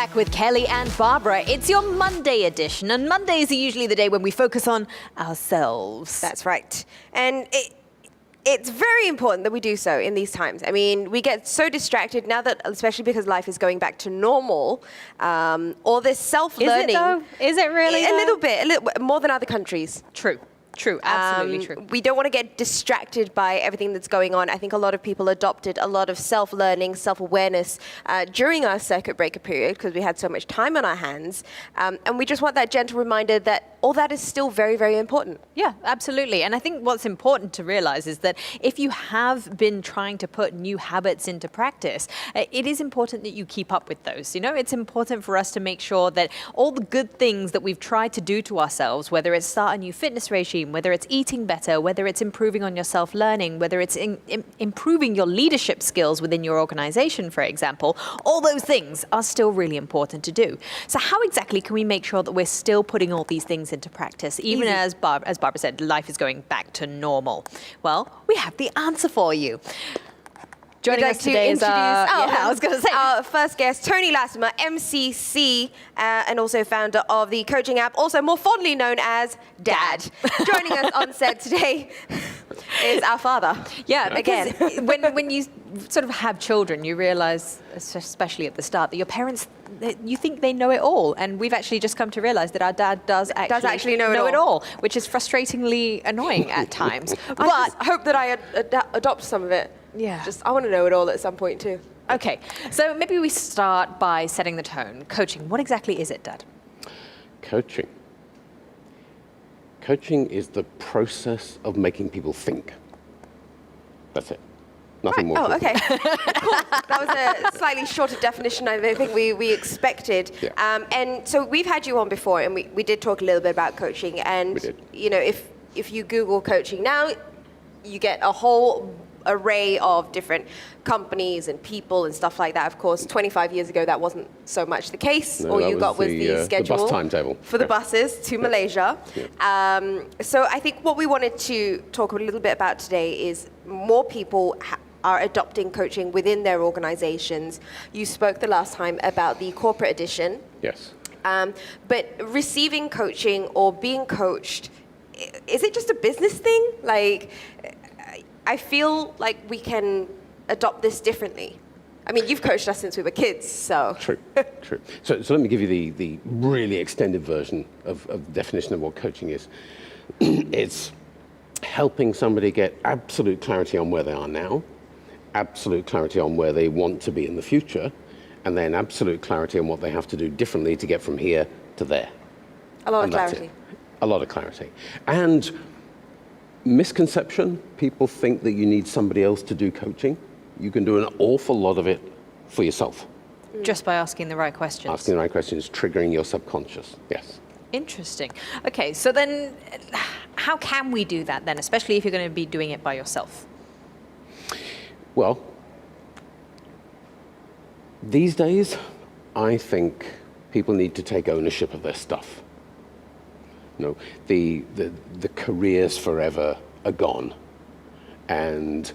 Kickback with Kelly and Barbara. It's your Monday edition, and Mondays are usually the day when we focus on ourselves. That's right. And it's very important that we do so in these times. I mean, we get so distracted now that, especially because life is going back to normal, all this self-learning. Is it though? Is it really? A little bit more than other countries. True, absolutely true. We don't want to get distracted by everything that's going on. I think a lot of people adopted a lot of self-learning, self-awareness during our circuit breaker period because we had so much time on our hands. And we just want that gentle reminder that all that is still very, very important. Yeah, absolutely. And I think what's important to realize is that if you have been trying to put new habits into practice, it is important that you keep up with those. You know, it's important for us to make sure that all the good things that we've tried to do to ourselves, whether it's start a new fitness regime, whether it's eating better, whether it's improving on your self-learning, whether it's improving your leadership skills within your organization, for example, all those things are still really important to do. So how exactly can we make sure that we're still putting all these things into practice, even as Barbara said, life is going back to normal? Well, we have the answer for you. Joining us today is our first guest, Tony Latimer, MCC, and also founder of the coaching app, also more fondly known as Dad. Joining us on set today is our father. Yeah, again, when you sort of have children, you realize, especially at the start, that your parents, you think they know it all, and we've actually just come to realize that our dad does actually know it all, which is frustratingly annoying at times. But I just hope that I adopt some of it. Yeah. I want to know it all at some point too. Okay, so maybe we start by setting the tone. Coaching, what exactly is it, Dad? Coaching is the process of making people think. That's it. Nothing more. Oh, okay. Cool. That was a slightly shorter definition I think we expected. Yeah. And so we've had you on before, and we did talk a little bit about coaching. And We did. you know, if you Google coaching now, you get a whole array of different companies and people and stuff like that. Of course, 25 years ago, that wasn't so much the case. No, All you got was the schedule bus timetable for the buses to Malaysia. Yeah. So I think what we wanted to talk a little bit about today is more people are adopting coaching within their organizations. You spoke the last time about the corporate edition. Yes. But receiving coaching or being coached, is it just a business thing? Like, I feel like we can adopt this differently. I mean, you've coached us since we were kids, so. True. So let me give you the really extended version of the definition of what coaching is. It's helping somebody get absolute clarity on where they are now, absolute clarity on where they want to be in the future, and then absolute clarity on what they have to do differently to get from here to there. A lot of clarity. A lot of clarity. And misconception, people think that you need somebody else to do coaching. You can do an awful lot of it for yourself. Just by asking the right questions. Asking the right questions, triggering your subconscious, yes. Interesting. Okay, so then how can we do that then, especially if you're going to be doing it by yourself? Well, these days, I think people need to take ownership of their stuff. No, the careers forever are gone. And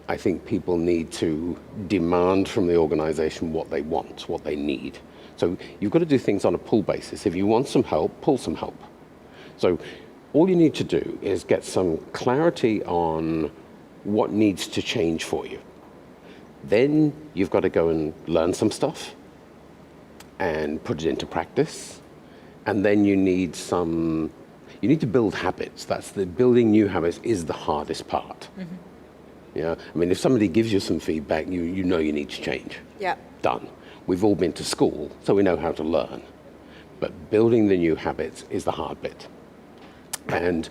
I think people need to demand from the organization what they want, what they need. So you've got to do things on a pull basis. If you want some help, pull some help. So all you need to do is get some clarity on what needs to change for you. Then you've got to go and learn some stuff and put it into practice. And then you need to build habits. Building new habits is the hardest part. Mm-hmm. Yeah, I mean, if somebody gives you some feedback, you know you need to change. Yeah. Done. We've all been to school, so we know how to learn. But building the new habits is the hard bit. And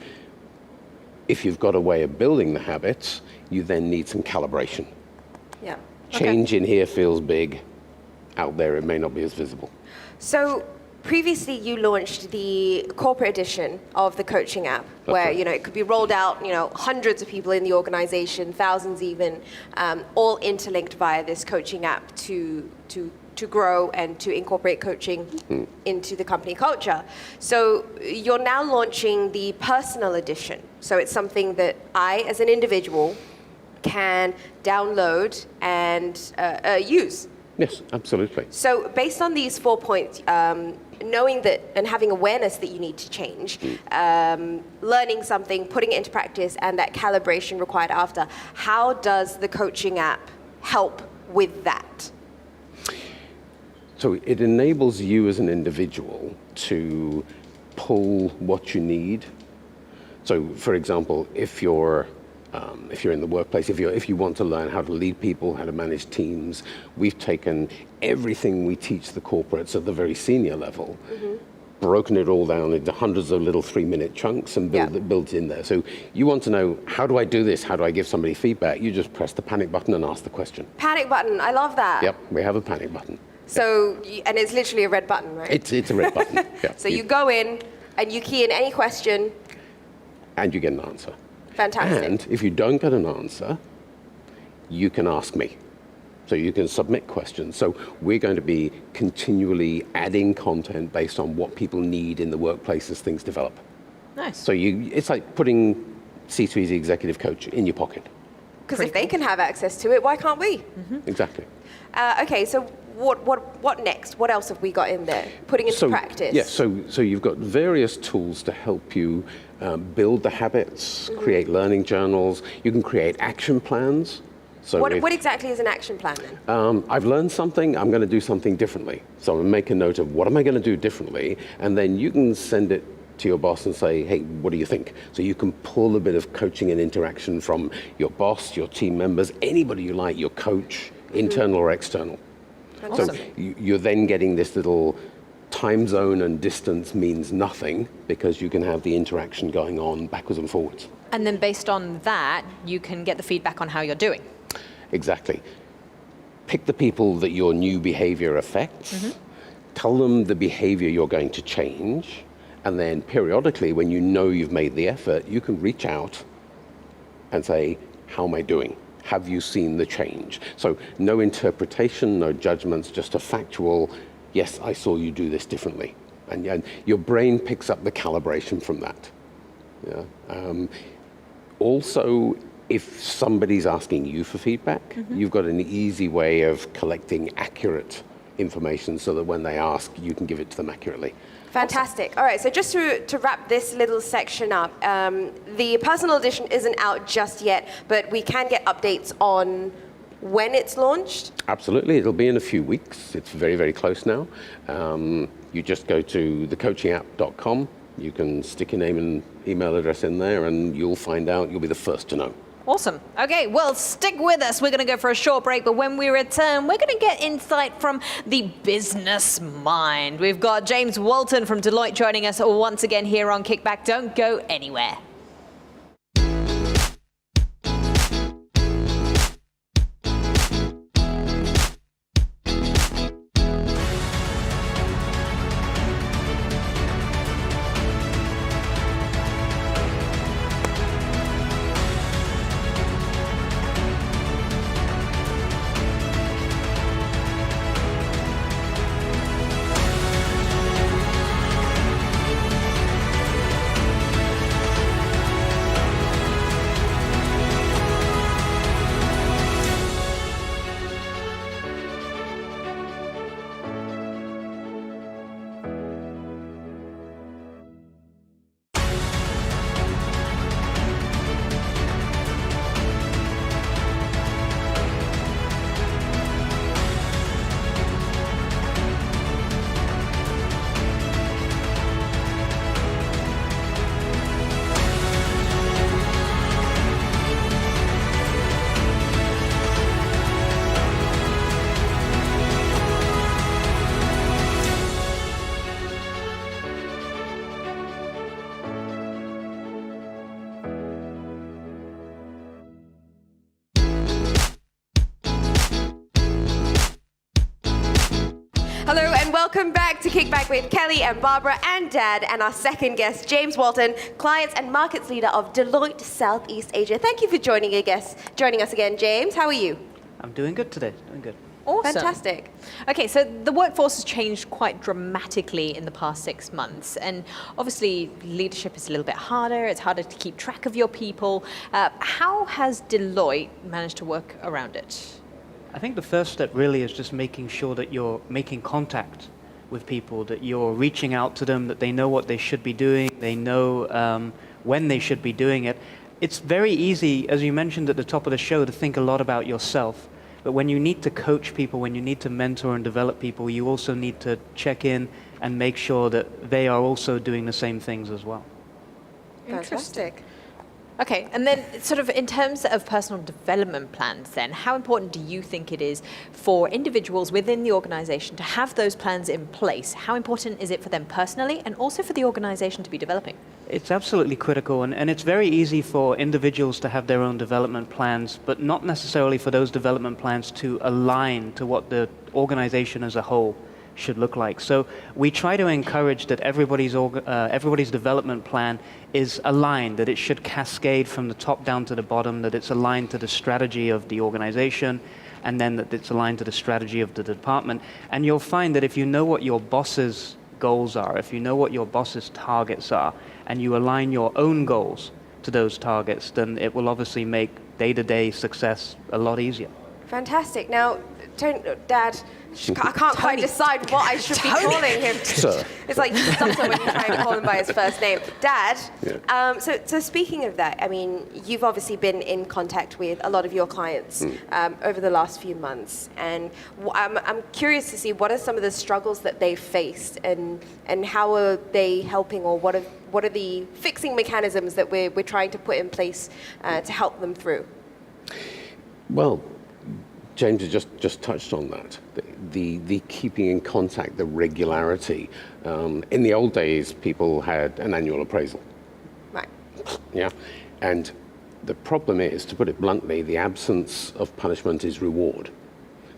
if you've got a way of building the habits, you then need some calibration. Yeah. Change in here feels big. Out there, it may not be as visible. So previously, you launched the corporate edition of the coaching app, where it could be rolled out, hundreds of people in the organization, thousands even, all interlinked via this coaching app to grow and to incorporate coaching into the company culture. So you're now launching the personal edition. So it's something that I, as an individual, can download and use. Yes, absolutely. So based on these 4 points, knowing that and having awareness that you need to change, learning something, putting it into practice, and that calibration required after, how does the coaching app help with that? So it enables you as an individual to pull what you need. So, for example, if you're in the workplace, if you want to learn how to lead people, how to manage teams, we've taken everything we teach the corporates at the very senior level, broken it all down into hundreds of little 3-minute chunks and built in there. So you want to know, how do I do this? How do I give somebody feedback? You just press the panic button and ask the question. Panic button, I love that. Yep, we have a panic button. So, and it's literally a red button, right? It's a red button. Yeah. So you go in and you key in any question. And you get an answer. Fantastic. And if you don't get an answer, you can ask me. So you can submit questions. So we're going to be continually adding content based on what people need in the workplace as things develop. Nice. So it's like putting C-Suite's executive coach in your pocket. Because if they can have access to it, why can't we? Exactly. Okay, so what next? What else have we got in there? Putting into practice. Yes, so you've got various tools to help you build the habits, create learning journals. You can create action plans. So what exactly is an action plan then? I've learned something, I'm going to do something differently. So I'm going to make a note of what am I going to do differently, and then you can send it to your boss and say, hey, what do you think? So you can pull a bit of coaching and interaction from your boss, your team members, anybody you like, your coach, internal or external. Awesome. So you're then getting this little time zone and distance means nothing because you can have the interaction going on backwards and forwards. And then based on that, you can get the feedback on how you're doing. Exactly. Pick the people that your new behavior affects, tell them the behavior you're going to change, and then periodically, when you know you've made the effort, you can reach out and say, how am I doing? Have you seen the change? So no interpretation, no judgments, just a factual, yes, I saw you do this differently. And your brain picks up the calibration from that. Yeah. Also, if somebody's asking you for feedback, you've got an easy way of collecting accurate information so that when they ask, you can give it to them accurately. Fantastic. All right, so just to wrap this little section up, the personal edition isn't out just yet, but we can get updates on when it's launched? Absolutely. It'll be in a few weeks. It's very, very close now. You just go to thecoachingapp.com. You can stick your name and email address in there, and you'll find out. You'll be the first to know. Awesome. Okay, well, stick with us. We're going to go for a short break, but when we return, we're going to get insight from the business mind. We've got James Walton from Deloitte joining us once again here on Kickback. Don't go anywhere. Hello and welcome back to Kickback with Kelly and Barbara and Dad and our second guest, James Walton, Clients and Markets Leader of Deloitte Southeast Asia. Thank you for joining us again, James. How are you? I'm doing good today, doing good. Awesome. Fantastic. Okay, so the workforce has changed quite dramatically in the past 6 months, and obviously leadership is a little bit harder. It's harder to keep track of your people. How has Deloitte managed to work around it? I think the first step really is just making sure that you're making contact with people, that you're reaching out to them, that they know what they should be doing, they know when they should be doing it. It's very easy, as you mentioned at the top of the show, to think a lot about yourself. But when you need to coach people, when you need to mentor and develop people, you also need to check in and make sure that they are also doing the same things as well. Fantastic. Okay, and then sort of in terms of personal development plans then, how important do you think it is for individuals within the organization to have those plans in place? How important is it for them personally and also for the organization to be developing? It's absolutely critical, and it's very easy for individuals to have their own development plans, but not necessarily for those development plans to align to what the organization as a whole should look like. So we try to encourage that everybody's development plan is aligned, that it should cascade from the top down to the bottom, that it's aligned to the strategy of the organization, and then that it's aligned to the strategy of the department. And you'll find that if you know what your boss's goals are, if you know what your boss's targets are, and you align your own goals to those targets, then it will obviously make day-to-day success a lot easier. Fantastic. Now, Dad, I can't quite decide what I should be calling him. Sir. It's like you stutter when you try and call him by his first name. Dad, Yeah. so speaking of that, I mean, you've obviously been in contact with a lot of your clients over the last few months. And I'm curious to see what are some of the struggles that they've faced and how are they helping, or what are the fixing mechanisms that we're trying to put in place to help them through? Well, James has just touched on that. The keeping in contact, the regularity. In the old days, people had an annual appraisal. Right. Yeah. And the problem is, to put it bluntly, the absence of punishment is reward.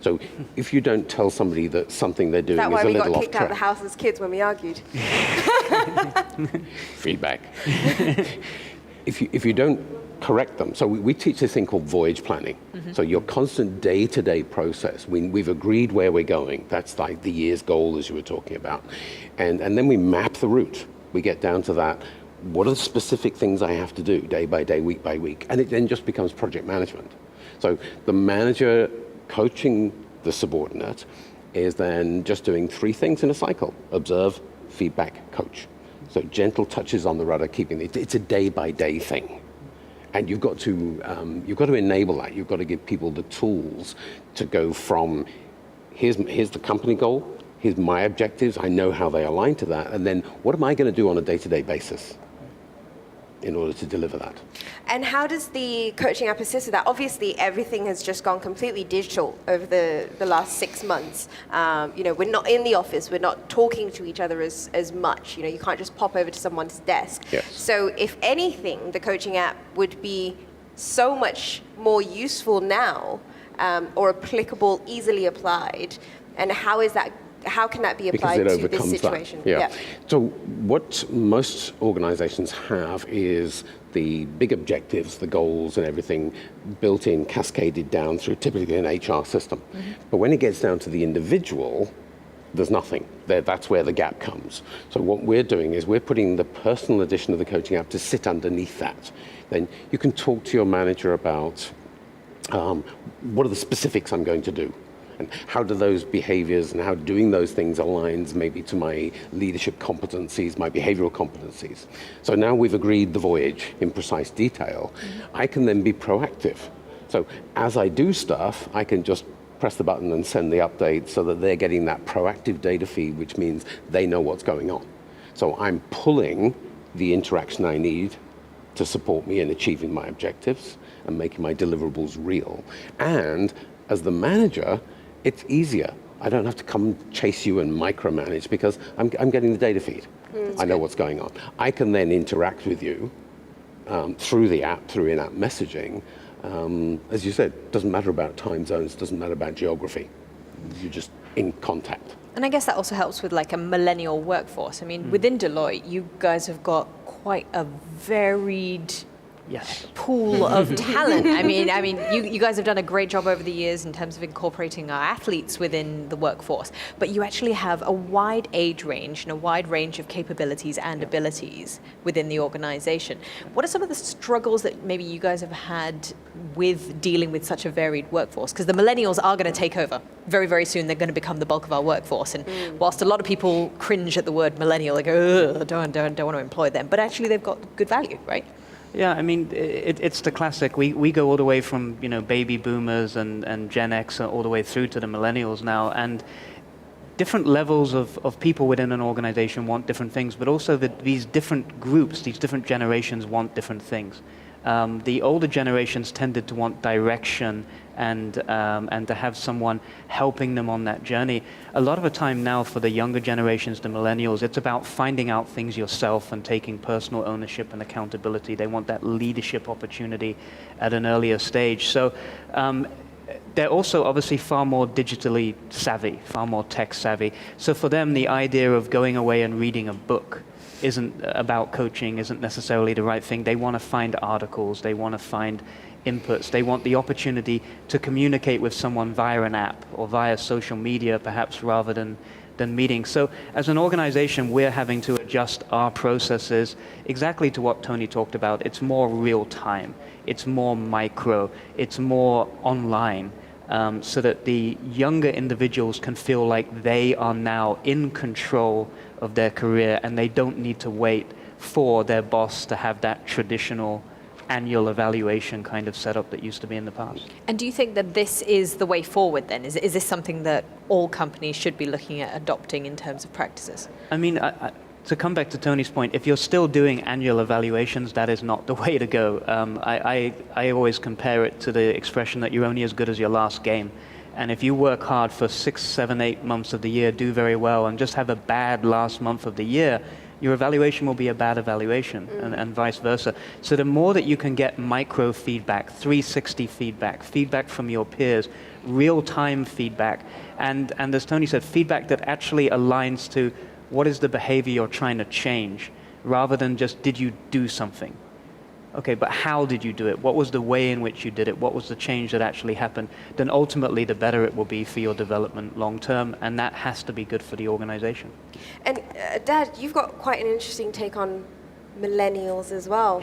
So if you don't tell somebody that something they're doing is a little off track. That's why we got kicked out of the house as kids when we argued. Feedback. If you don't correct them, so we teach this thing called voyage planning. So your constant day-to-day process, we've agreed where we're going. That's like the year's goal, as you were talking about. And then we map the route. We get down to that. What are the specific things I have to do day by day, week by week? And it then just becomes project management. So the manager coaching the subordinate is then just doing 3 things in a cycle: observe, feedback, coach. So gentle touches on the rudder, keeping it. It's a day-by-day thing. And you've got to enable that. You've got to give people the tools to go from, here's the company goal, here's my objectives, I know how they align to that, and then what am I going to do on a day-to-day basis in order to deliver that? And how does the coaching app assist with that? Obviously, everything has just gone completely digital over the last 6 months. We're not in the office. We're not talking to each other as much. You can't just pop over to someone's desk. Yes. So if anything, the coaching app would be so much more useful now, or applicable, easily applied. And how can that be applied to this situation? That. Yeah. So what most organizations have is the big objectives, the goals and everything built in, cascaded down through typically an HR system. But when it gets down to the individual, there's nothing. That's where the gap comes. So what we're doing is we're putting the personal edition of the coaching app to sit underneath that. Then you can talk to your manager about what are the specifics I'm going to do. And how do those behaviors and how doing those things aligns maybe to my leadership competencies, my behavioral competencies. So now we've agreed the voyage in precise detail. I can then be proactive. So as I do stuff, I can just press the button and send the update so that they're getting that proactive data feed, which means they know what's going on. So I'm pulling the interaction I need to support me in achieving my objectives and making my deliverables real. And as the manager, it's easier. I don't have to come chase you and micromanage because I'm getting the data feed. I know what's going on. I can then interact with you through the app, through in-app messaging. As you said, doesn't matter about time zones, doesn't matter about geography. You're just in contact. And I guess that also helps with like a millennial workforce. I mean, within Deloitte, you guys have got quite a varied Yes. pool of talent. I mean, you guys have done a great job over the years in terms of incorporating our athletes within the workforce, but you actually have a wide age range and a wide range of capabilities and abilities within the organization. What are some of the struggles that maybe you guys have had with dealing with such a varied workforce? Because the millennials are going to take over very, very soon. They're going to become the bulk of our workforce. And whilst a lot of people cringe at the word millennial, they go, ugh, don't want to employ them, but actually they've got good value, right? Yeah, I mean, it's the classic. We go all the way from, baby boomers and Gen X all the way through to the millennials now. And different levels of people within an organization want different things, but also these different groups, these different generations want different things. The older generations tended to want direction and to have someone helping them on that journey. A lot of the time now for the younger generations, the millennials, it's about finding out things yourself and taking personal ownership and accountability. They want that leadership opportunity at an earlier stage. So they're also obviously far more digitally savvy, far more tech savvy. So for them, the idea of going away and reading a book isn't about coaching, isn't necessarily the right thing. They want to find articles, they want to find inputs, they want the opportunity to communicate with someone via an app or via social media perhaps rather than meetings. So as an organization, we're having to adjust our processes exactly to what Tony talked about. It's more real time, it's more micro, it's more online. So that the younger individuals can feel like they are now in control of their career and they don't need to wait for their boss to have that traditional annual evaluation kind of setup that used to be in the past. And do you think that this is the way forward then? Is this something that all companies should be looking at adopting in terms of practices? I mean, to come back to Tony's point, if you're still doing annual evaluations, that is not the way to go. I always compare it to the expression that you're only as good as your last game. And if you work hard for 6, 7, 8 months of the year, do very well, and just have a bad last month of the year, your evaluation will be a bad evaluation, and vice versa. So the more that you can get micro feedback, 360 feedback, feedback from your peers, real-time feedback, and as Tony said, feedback that actually aligns to what is the behavior you're trying to change, rather than just, did you do something? Okay, but how did you do it? What was the way in which you did it? What was the change that actually happened? Then ultimately, the better it will be for your development long term, and that has to be good for the organization. And Dad, you've got quite an interesting take on millennials as well.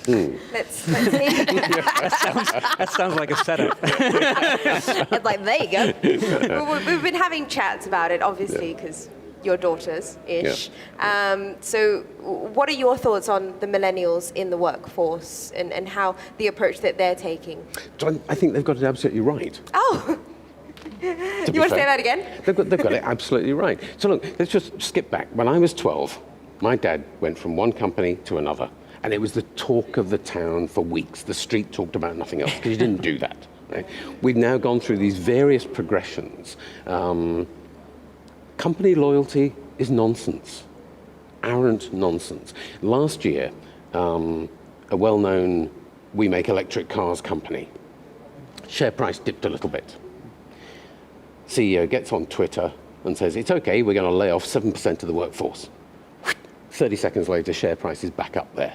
Let's see. That sounds like a setup. It's like, there you go. Well, we've been having chats about it, obviously, because your daughters-ish. Yeah. So what are your thoughts on the millennials in the workforce and how the approach that they're taking? So I think they've got it absolutely right. Oh, you want to say that again? They've got it absolutely right. So look, let's just skip back. When I was 12, my dad went from one company to another, and it was the talk of the town for weeks. The street talked about nothing else, because you didn't do that. Right? We've now gone through these various progressions. Company loyalty is nonsense, arrant nonsense. Last year, a well-known we make electric cars company, share price dipped a little bit. CEO gets on Twitter and says, it's okay, we're going to lay off 7% of the workforce. 30 seconds later, share price is back up there.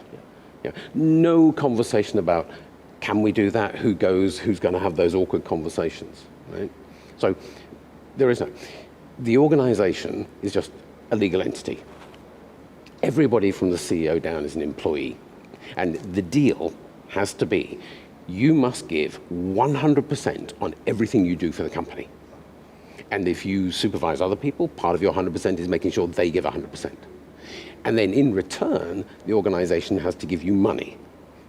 Yeah. No conversation about, can we do that? Who goes? Who's going to have those awkward conversations? Right? So there is no. The organization is just a legal entity. Everybody from the CEO down is an employee. And the deal has to be, you must give 100% on everything you do for the company. And if you supervise other people, part of your 100% is making sure they give 100%. And then in return, the organization has to give you money,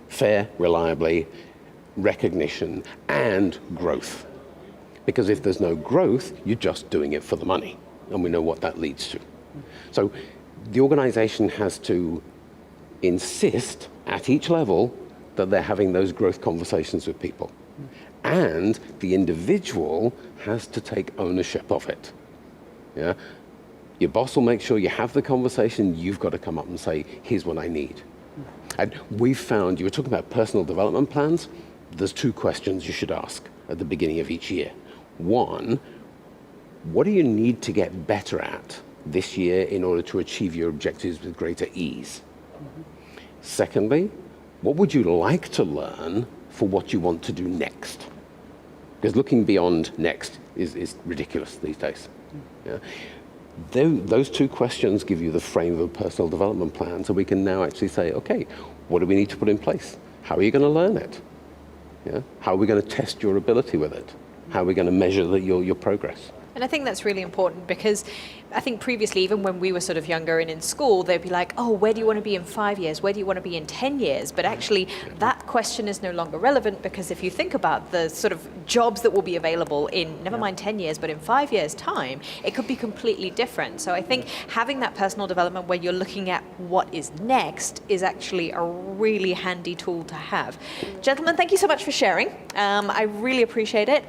fair, reliably, recognition, and growth. Because if there's no growth, you're just doing it for the money. And we know what that leads to. So the organization has to insist at each level that they're having those growth conversations with people. And the individual has to take ownership of it. Yeah? Your boss will make sure you have the conversation. You've got to come up and say, here's what I need. And we've found, you were talking about personal development plans. There's 2 questions you should ask at the beginning of each year. 1, what do you need to get better at this year in order to achieve your objectives with greater ease? Secondly, What would you like to learn for what you want to do next? Because looking beyond next is ridiculous these days. Yeah? Those two questions give you the frame of a personal development plan, so we can now actually say, okay, what do we need to put in place? How are you going to learn it? Yeah? How are we going to test your ability with it? How are we going to measure your progress? And I think that's really important because I think previously, even when we were sort of younger and in school, they'd be like, oh, where do you want to be in 5 years? Where do you want to be in 10 years? But actually, that question is no longer relevant because if you think about the sort of jobs that will be available in, never mind 10 years, but in 5 years' time, it could be completely different. So I think having that personal development where you're looking at what is next is actually a really handy tool to have. Gentlemen, thank you so much for sharing. I really appreciate it.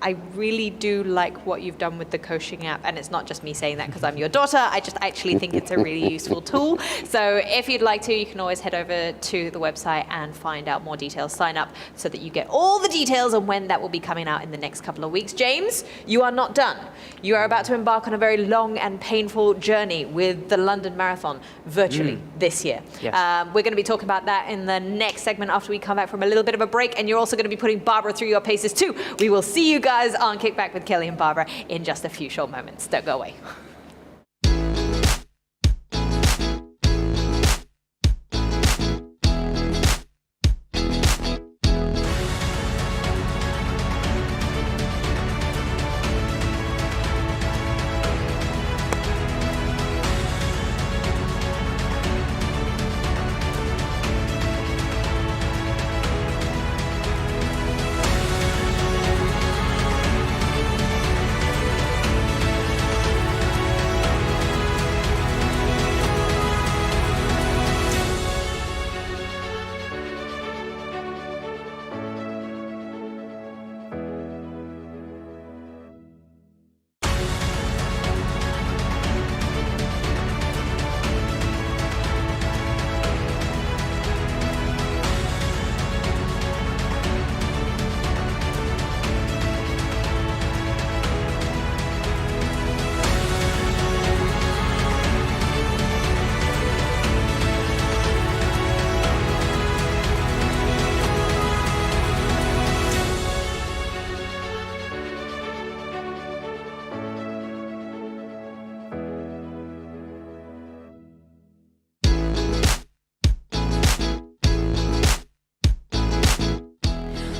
I really do like what you've done with the coaching app, and it's not just me saying that because I'm your daughter. I just actually think it's a really useful tool. So if you'd like to, you can always head over to the website and find out more details. Sign up so that you get all the details on when that will be coming out in the next couple of weeks. James, you are not done. You are about to embark on a very long and painful journey with the London Marathon virtually this year. Yes. We're going to be talking about that in the next segment after we come back from a little bit of a break, and you're also going to be putting Barbara through your paces too. We will see you guys on Kickback with Kelly and Barbara in just a few short moments. Don't go away.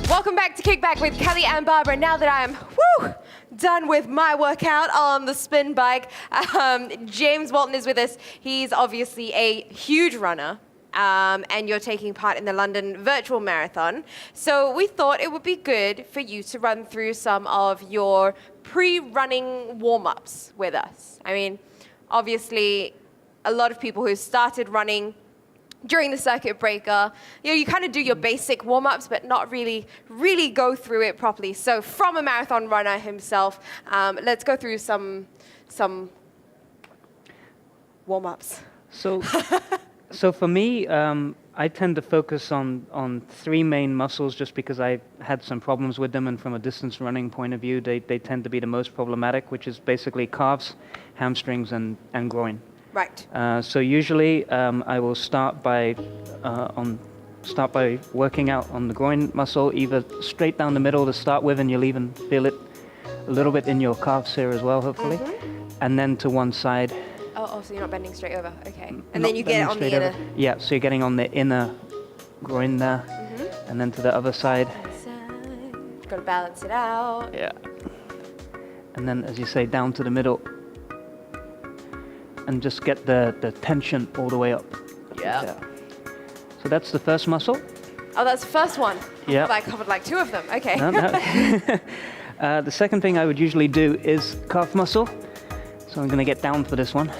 Welcome back to Kickback with Kelly and Barbara. Now that I am done with my workout on the spin bike, James Walton is with us. He's obviously a huge runner. And you're taking part in the London Virtual Marathon. So we thought it would be good for you to run through some of your pre-running warm-ups with us. I mean, obviously, a lot of people who started running during the circuit breaker, you kind of do your basic warm-ups, but not really go through it properly. So from a marathon runner himself, let's go through some warm-ups. So for me, I tend to focus on three main muscles just because I had some problems with them, and from a distance running point of view, they tend to be the most problematic, which is basically calves, hamstrings, and groin. Right. So usually I will start by working out on the groin muscle, either straight down the middle to start with, and you'll even feel it a little bit in your calves here as well, hopefully, and then to one side. Oh, so you're not bending straight over. Okay. And then you get it on the inner. Yeah, so you're getting on the inner groin there, and then to the other side. Got to balance it out. Yeah. And then, as you say, down to the middle. And just get the tension all the way up. Yeah. So that's the first muscle. Oh, that's the first one. Yeah. I covered like two of them. Okay. No. The second thing I would usually do is calf muscle. So I'm going to get down for this one.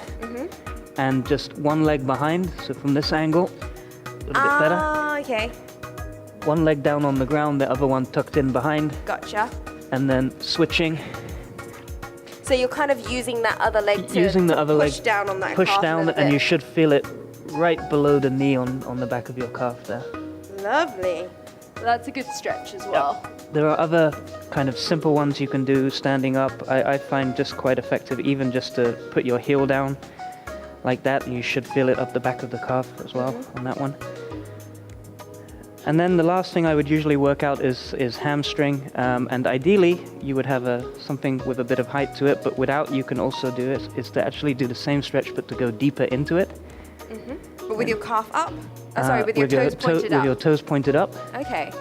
And just one leg behind. So from this angle, a little bit better. Ah, okay. One leg down on the ground, the other one tucked in behind. Gotcha. And then switching. So you're kind of using that other leg to push down on that push calf down, and you should feel it right below the knee on the back of your calf there. Lovely. Well, that's a good stretch as well. There are other kind of simple ones you can do standing up. I find just quite effective, even just to put your heel down like that, and you should feel it up the back of the calf as well on that one. And then the last thing I would usually work out is hamstring, and ideally you would have something with a bit of height to it, but without you can also do it, is to actually do the same stretch but to go deeper into it. But with your calf up? With your toes pointed up? With your toes pointed up. Okay.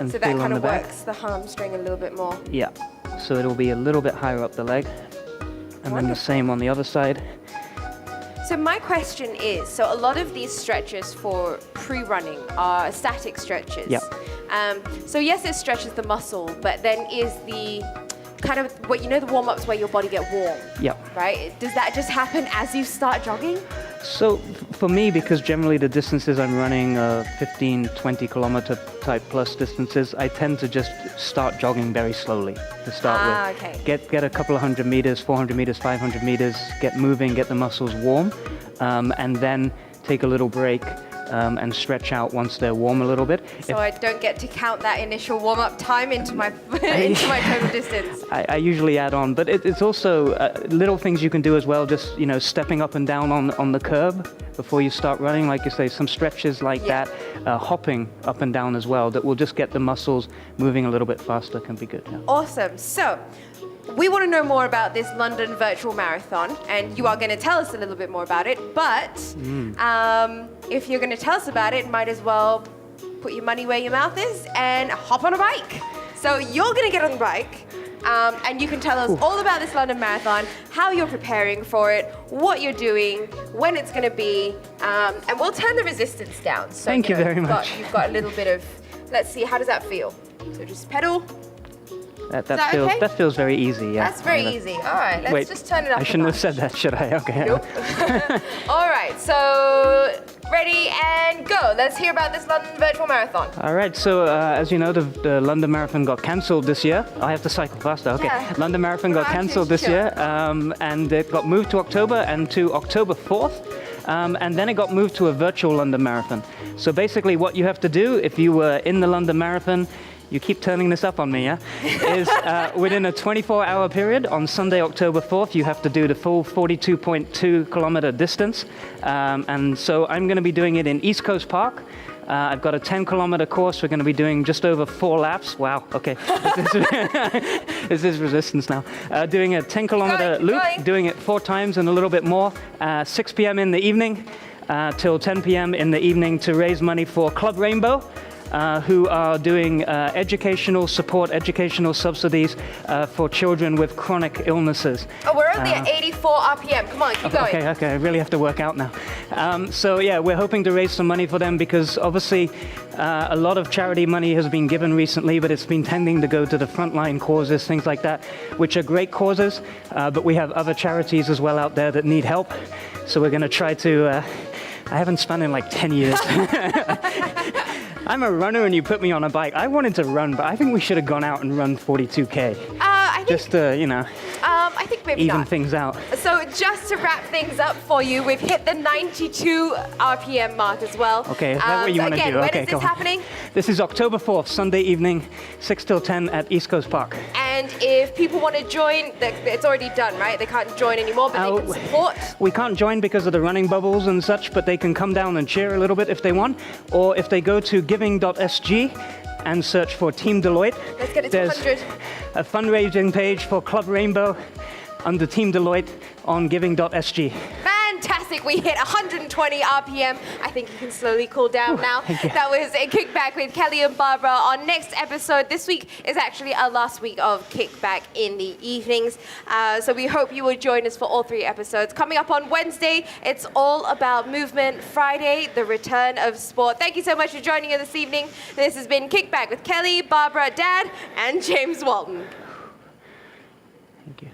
And So that feel on kind the of back. works the hamstring a little bit more. Yeah, so it'll be a little bit higher up the leg. And then the same on the other side. So my question is, so a lot of these stretches for pre-running are static stretches. Yep. So yes, it stretches the muscle, but then is the kind of, the warm-ups where your body get warm, Yep. right? Does that just happen as you start jogging? So for me, because generally the distances I'm running are 15, 20 kilometer type plus distances, I tend to just start jogging very slowly to start with. Okay. Get a couple of 100 meters, 400 meters, 500 meters, get moving, get the muscles warm, and then take a little break and stretch out once they're warm a little bit. So I don't get to count that initial warm-up time into my into my total distance. I usually add on, but it's also little things you can do as well, just stepping up and down on the curb before you start running, like you say, some stretches like that, hopping up and down as well, that will just get the muscles moving a little bit faster can be good. Yeah. Awesome. So we want to know more about this London Virtual Marathon, and you are going to tell us a little bit more about it, but if you're going to tell us about it, might as well put your money where your mouth is and hop on a bike. So you're going to get on the bike, and you can tell us all about this London Marathon, how you're preparing for it, what you're doing, when it's going to be, and we'll turn the resistance down. So, Thank you very much. You've got a little bit of, let's see, how does that feel? So just pedal. That feels very easy, yeah. That's very easy. All right, let's just turn it up. I shouldn't have said that, should I? Okay. Nope. All right, so ready and go. Let's hear about this London Virtual Marathon. All right, so as you know, the London Marathon got cancelled this year. I have to cycle faster, okay. Yeah. London Marathon got cancelled this year, and it got moved to October and to October 4th. And then it got moved to a virtual London Marathon. So basically what you have to do if you were in the London Marathon, you keep turning this up on me, yeah? Is within a 24-hour period on Sunday, October 4th, you have to do the full 42.2 kilometer distance. And so I'm going to be doing it in East Coast Park. I've got a 10-kilometer course. We're going to be doing just over 4 laps. Wow, okay. This is resistance now. Doing a 10-kilometer loop, doing it 4 times and a little bit more. 6 p.m. in the evening till 10 p.m. in the evening to raise money for Club Rainbow. Who are doing educational subsidies for children with chronic illnesses. Oh, we're only at 84 RPM. Come on, keep going. Okay, I really have to work out now. So yeah, we're hoping to raise some money for them because obviously a lot of charity money has been given recently, but it's been tending to go to the frontline causes, things like that, which are great causes, but we have other charities as well out there that need help. So we're going to try to, I haven't spun in like 10 years. I'm a runner and you put me on a bike. I wanted to run, but I think we should have gone out and run 42K. I think, just to, I think maybe even not. things out. So just to wrap things up for you, we've hit the 92 RPM mark as well. Okay, is that what you want to do? Again, when okay, is this happening? This is October 4th, Sunday evening, 6 till 10 at East Coast Park. And if people want to join, it's already done, right? They can't join anymore, but they can support. We can't join because of the running bubbles and such, but they can come down and cheer a little bit if they want. Or if they go to giving.sg and search for Team Deloitte. Let's get it to There's 100. a fundraising page for Club Rainbow under Team Deloitte on giving.sg. Fantastic. We hit 120 RPM. I think you can slowly cool down now. That was a Kickback with Kelly and Barbara. Our next episode this week is actually our last week of Kickback in the evenings. So we hope you will join us for all 3 episodes. Coming up on Wednesday, it's all about movement. Friday, the return of sport. Thank you so much for joining us this evening. This has been Kickback with Kelly, Barbara, Dad, and James Walton. Thank you.